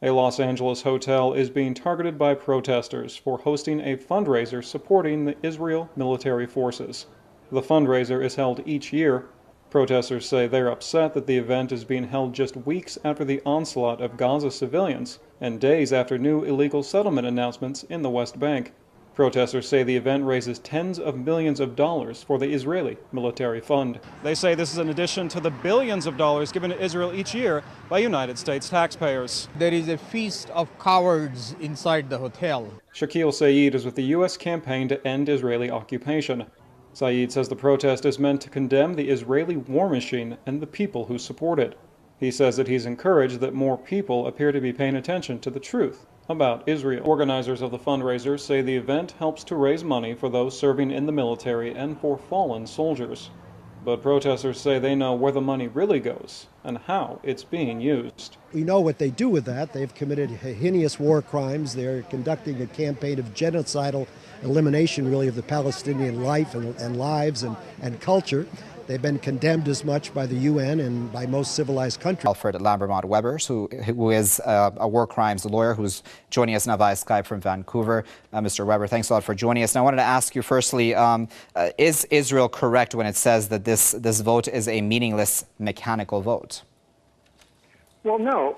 A Los Angeles hotel is being targeted by protesters for hosting a fundraiser supporting the Israel military forces. The fundraiser is held each year. Protesters say they're upset that the event is being held just weeks after the onslaught of Gaza civilians and days after new illegal settlement announcements in the West Bank. Protesters say the event raises tens of millions of dollars for the Israeli military fund. They say this is in addition to the billions of dollars given to Israel each year by United States taxpayers. There is a feast of cowards inside the hotel. Shakil Saeed is with the U.S. campaign to end Israeli occupation. Saeed says the protest is meant to condemn the Israeli war machine and the people who support it. He says that he's encouraged that more people appear to be paying attention to the truth about Israel. Organizers of the fundraiser say the event helps to raise money for those serving in the military and for fallen soldiers. But protesters say they know where the money really goes and how it's being used. We know what they do with that. They've committed heinous war crimes. They're conducting a campaign of genocidal elimination, really, of the Palestinian life and lives and culture. They've been condemned as much by the UN and by most civilized countries. Alfred Lambremont Weber, who is a war crimes lawyer, who's joining us now via Skype from Vancouver. Mr. Weber, thanks a lot for joining us. And I wanted to ask you firstly, is Israel correct when it says that this vote is a meaningless mechanical vote? Well, no.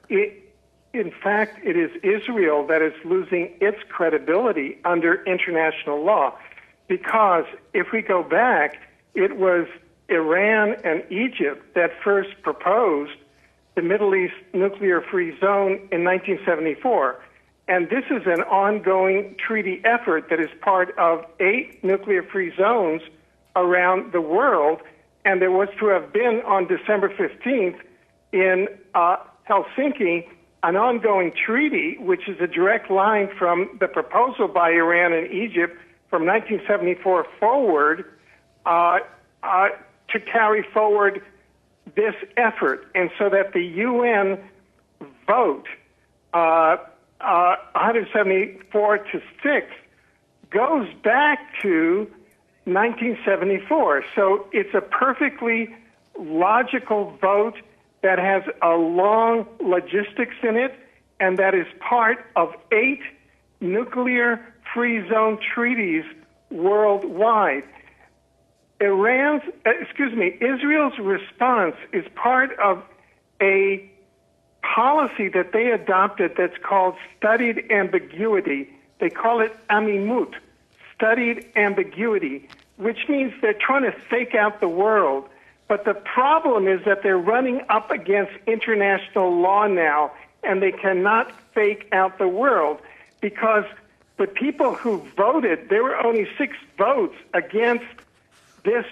In fact, it is Israel that is losing its credibility under international law. Because if we go back, it was Iran and Egypt that first proposed the Middle East nuclear-free zone in 1974. And this is an ongoing treaty effort that is part of 8 nuclear-free zones around the world. And there was to have been on December 15th in Helsinki an ongoing treaty, which is a direct line from the proposal by Iran and Egypt from 1974 forward, to carry forward this effort. And so that the UN vote 174 to 6 goes back to 1974. So it's a perfectly logical vote that has a long logistics in it, and that is part of 8 nuclear-free zone treaties worldwide. Israel's response is part of a policy that they adopted that's called studied ambiguity. They call it amimut, studied ambiguity, which means they're trying to fake out the world. But the problem is that they're running up against international law now, and they cannot fake out the world because the people who voted, there were only 6 votes against this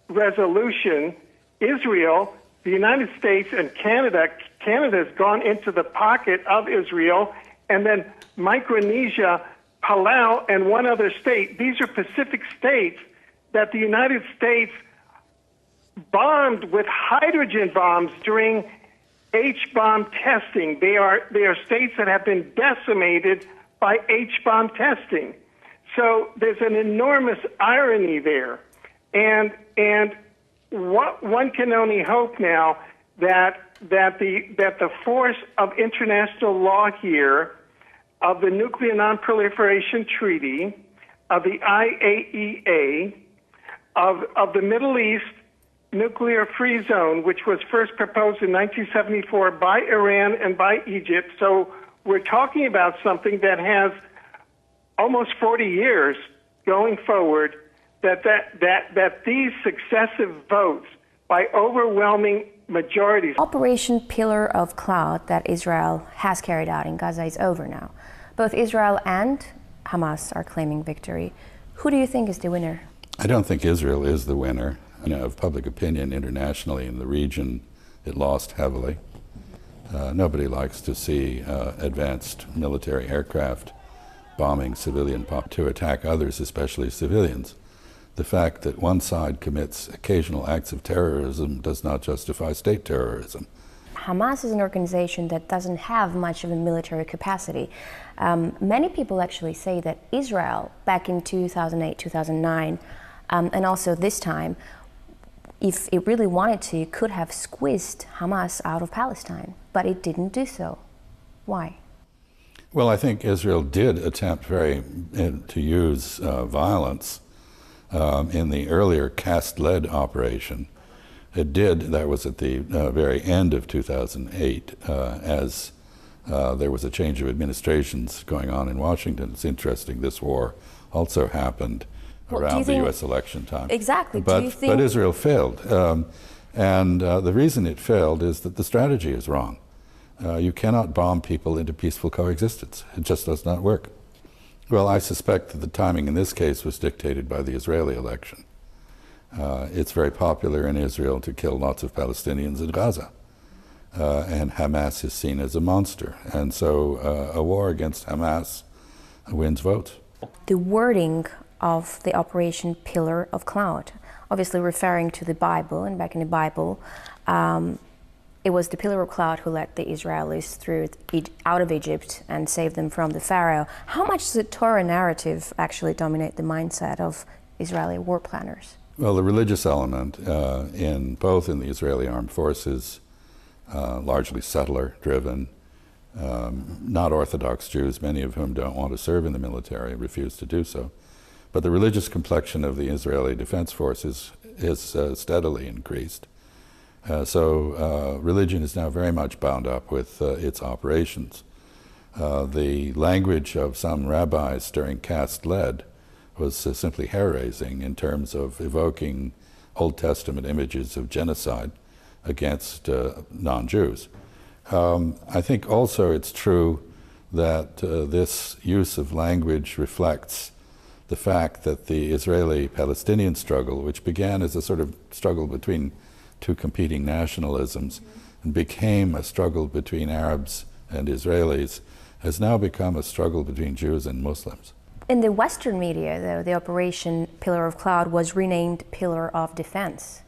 resolution. Israel, the United States, and Canada. Canada has gone into the pocket of Israel, and then Micronesia, Palau, and one other state. These are Pacific states that the United States bombed with hydrogen bombs during H-bomb testing. They are states that have been decimated by H-bomb testing. So there's an enormous irony there. And what one can only hope now that the force of international law here, of the Nuclear Non-Proliferation Treaty, of the IAEA, of the Middle East nuclear-free zone, which was first proposed in 1974 by Iran and by Egypt. So we're talking about something that has almost 40 years going forward, that these successive votes by overwhelming majorities. Operation Pillar of Cloud that Israel has carried out in Gaza is over now. Both Israel and Hamas are claiming victory. Who do you think is the winner? I don't think Israel is the winner. Of public opinion internationally in the region, it lost heavily. Nobody likes to see advanced military aircraft bombing civilian to attack others, especially civilians. The fact that one side commits occasional acts of terrorism does not justify state terrorism. Hamas is an organization that doesn't have much of a military capacity. Many people actually say that Israel, back in 2008, 2009, and also this time, if it really wanted to, could have squeezed Hamas out of Palestine, but it didn't do so. Why? Well, I think Israel did attempt to use violence in the earlier caste-led operation. It did, that was at the very end of 2008, as there was a change of administrations going on in Washington. It's interesting, this war also happened around the U.S. election time. Exactly. But Israel failed. And the reason it failed is that the strategy is wrong. You cannot bomb people into peaceful coexistence. It just does not work. Well, I suspect that the timing in this case was dictated by the Israeli election. It's very popular in Israel to kill lots of Palestinians in Gaza. And Hamas is seen as a monster. And so a war against Hamas wins votes. The wording of the Operation Pillar of Cloud, obviously referring to the Bible, and back in the Bible, it was the Pillar of Cloud who led the Israelis out of Egypt and saved them from the Pharaoh. How much does the Torah narrative actually dominate the mindset of Israeli war planners? Well, the religious element both in the Israeli armed forces, largely settler-driven, not Orthodox Jews, many of whom don't want to serve in the military, refuse to do so. But the religious complexion of the Israeli Defense Forces is steadily increased. So religion is now very much bound up with its operations. The language of some rabbis during caste-led was simply hair-raising in terms of evoking Old Testament images of genocide against non-Jews. I think also it's true that this use of language reflects the fact that the Israeli-Palestinian struggle, which began as a sort of struggle between two competing nationalisms and became a struggle between Arabs and Israelis, has now become a struggle between Jews and Muslims. In the Western media, though, the Operation Pillar of Cloud was renamed Pillar of Defense.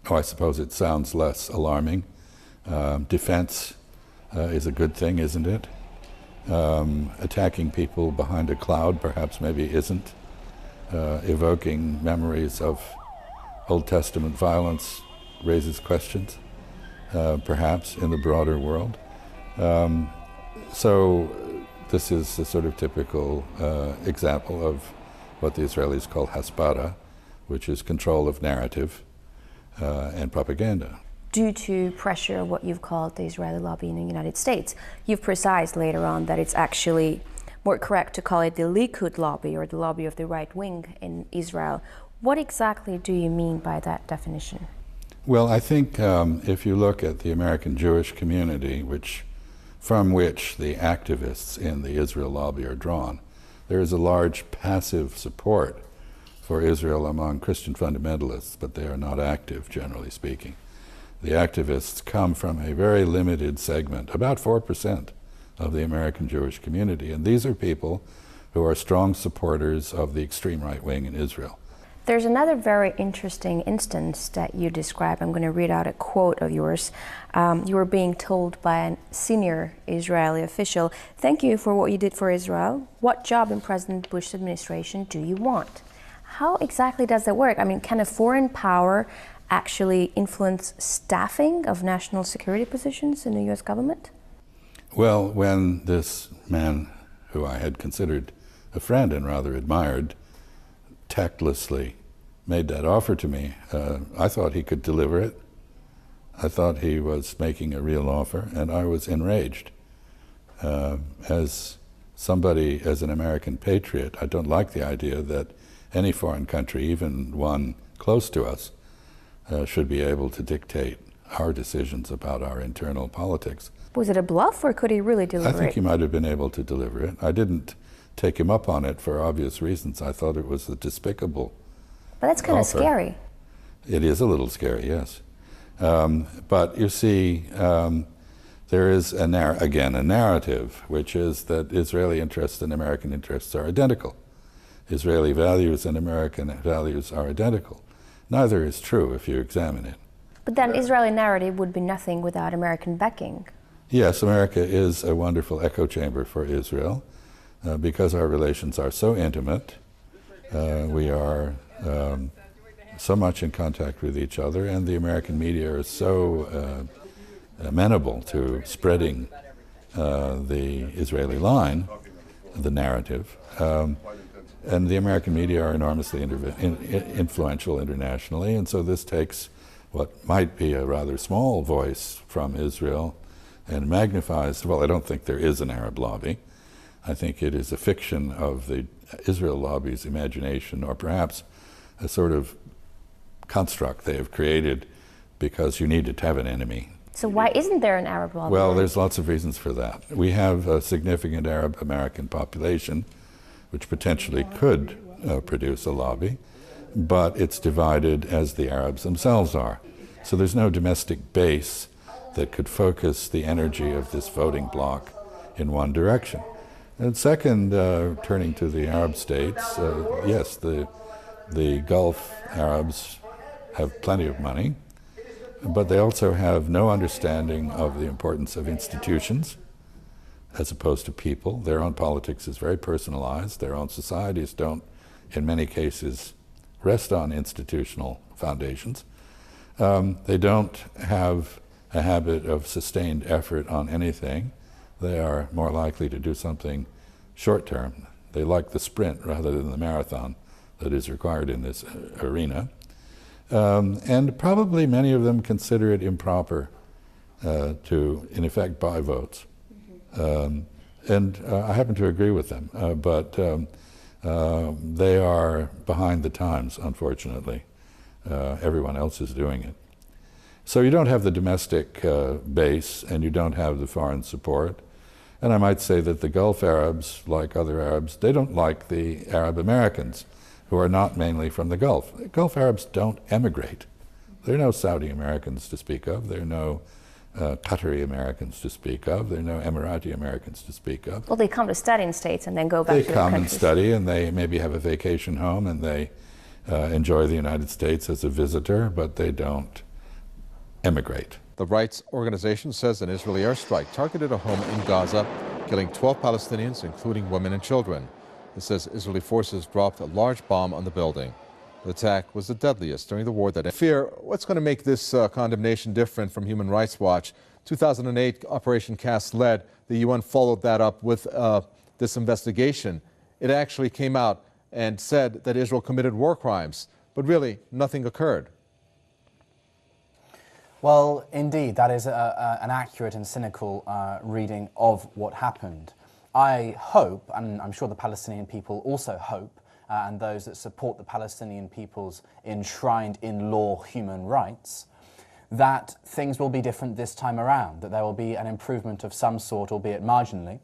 Oh, I suppose it sounds less alarming. Defense is a good thing, isn't it? Attacking people behind a cloud perhaps maybe isn't. Evoking memories of Old Testament violence raises questions, perhaps, in the broader world. So this is a sort of typical example of what the Israelis call hasbara, which is control of narrative and propaganda. Due to pressure, what you've called the Israeli lobby in the United States, you've precised later on that it's actually more correct to call it the Likud lobby, or the lobby of the right wing in Israel. What exactly do you mean by that definition? Well, I think if you look at the American Jewish community, from which the activists in the Israel lobby are drawn, there is a large passive support for Israel among Christian fundamentalists, but they are not active, generally speaking. The activists come from a very limited segment, about 4% of the American Jewish community, and these are people who are strong supporters of the extreme right wing in Israel. There's another very interesting instance that you describe. I'm going to read out a quote of yours. You were being told by a senior Israeli official, "Thank you for what you did for Israel. What job in President Bush's administration do you want?" How exactly does that work? I mean, can a foreign power actually influence staffing of national security positions in the U.S. government? Well, when this man, who I had considered a friend and rather admired, tactlessly made that offer to me, I thought he could deliver it. I thought he was making a real offer, and I was enraged. As somebody, as an American patriot, I don't like the idea that any foreign country, even one close to us, should be able to dictate our decisions about our internal politics. Was it a bluff, or could he really deliver it? I think he might have been able to deliver it. I didn't take him up on it for obvious reasons. I thought it was a despicable But that's kind of scary. It is a little scary, yes. But you see, there is, again, a narrative, which is that Israeli interests and American interests are identical. Israeli values and American values are identical. Neither is true if you examine it. But then Israeli narrative would be nothing without American backing. Yes, America is a wonderful echo chamber for Israel because our relations are so intimate. We are so much in contact with each other, and the American media are so amenable to spreading the Israeli line, the narrative. And the American media are enormously influential internationally, and so this takes what might be a rather small voice from Israel and magnifies, well, I don't think there is an Arab lobby. I think it is a fiction of the Israel lobby's imagination, or perhaps a sort of construct they have created because you needed to have an enemy. So why isn't there an Arab lobby? Well, there's lots of reasons for that. We have a significant Arab American population, which potentially could produce a lobby, but it's divided as the Arabs themselves are. So there's no domestic base that could focus the energy of this voting bloc in one direction. And second, turning to the Arab states, yes, the Gulf Arabs have plenty of money, but they also have no understanding of the importance of institutions as opposed to people. Their own politics is very personalized. Their own societies don't, in many cases, rest on institutional foundations. They don't have a habit of sustained effort on anything. They are more likely to do something short-term. They like the sprint rather than the marathon that is required in this arena. And probably many of them consider it improper to, in effect, buy votes. And I happen to agree with them, but they are behind the times, unfortunately. Everyone else is doing it. So you don't have the domestic base, and you don't have the foreign support. And I might say that the Gulf Arabs, like other Arabs, they don't like the Arab Americans, who are not mainly from the Gulf. The Gulf Arabs don't emigrate. There are no Saudi Americans to speak of. There are no Qatari Americans to speak of. There are no Emirati Americans to speak of. Well, they come to study in States and then go back to their countries. They come countries. and study, and they maybe have a vacation home, and they enjoy the United States as a visitor, but they don't emigrate. The rights organization says an Israeli airstrike targeted a home in Gaza, killing 12 Palestinians, including women and children. It says Israeli forces dropped a large bomb on the building. The attack was the deadliest during the war that ended. Fear, what's going to make this condemnation different from Human Rights Watch? 2008, Operation Cast Lead, the UN followed that up with this investigation. It actually came out and said that Israel committed war crimes, but really nothing occurred. Well, indeed, that is an accurate and cynical reading of what happened. I hope, and I'm sure the Palestinian people also hope, and those that support the Palestinian people's enshrined in law human rights, that things will be different this time around, that there will be an improvement of some sort, albeit marginally,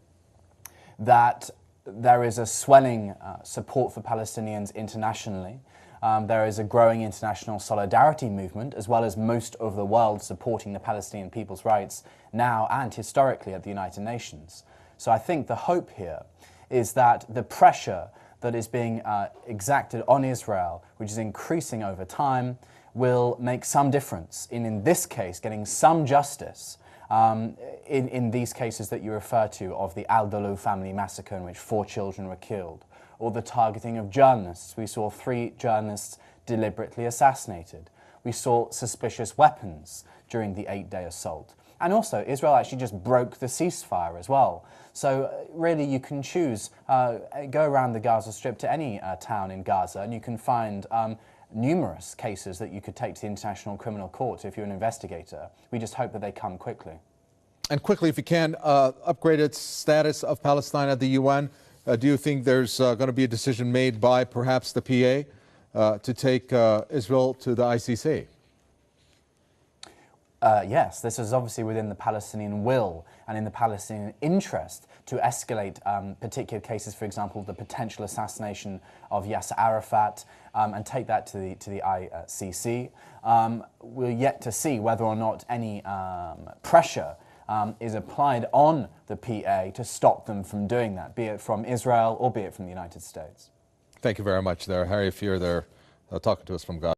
that there is a swelling support for Palestinians internationally. There is a growing international solidarity movement, as well as most of the world supporting the Palestinian people's rights now and historically at the United Nations. So I think the hope here is that the pressure that is being exacted on Israel, which is increasing over time, will make some difference in this case, getting some justice in these cases that you refer to of the Al-Dalou family massacre in which 4 children were killed, or the targeting of journalists. We saw 3 journalists deliberately assassinated. We saw suspicious weapons during the 8-day assault. And also, Israel actually just broke the ceasefire as well. So really you can choose, go around the Gaza Strip to any town in Gaza, and you can find numerous cases that you could take to the International Criminal Court if you're an investigator. We just hope that they come quickly. And quickly, if you can, upgraded status of Palestine at the UN. Do you think there's going to be a decision made by perhaps the PA to take Israel to the ICC? Yes, this is obviously within the Palestinian will and in the Palestinian interest to escalate particular cases, for example, the potential assassination of Yasser Arafat, and take that to the ICC. We're yet to see whether or not any pressure is applied on the PA to stop them from doing that, be it from Israel or be it from the United States. Thank you very much there. Harry Fear there talking to us from Gaza.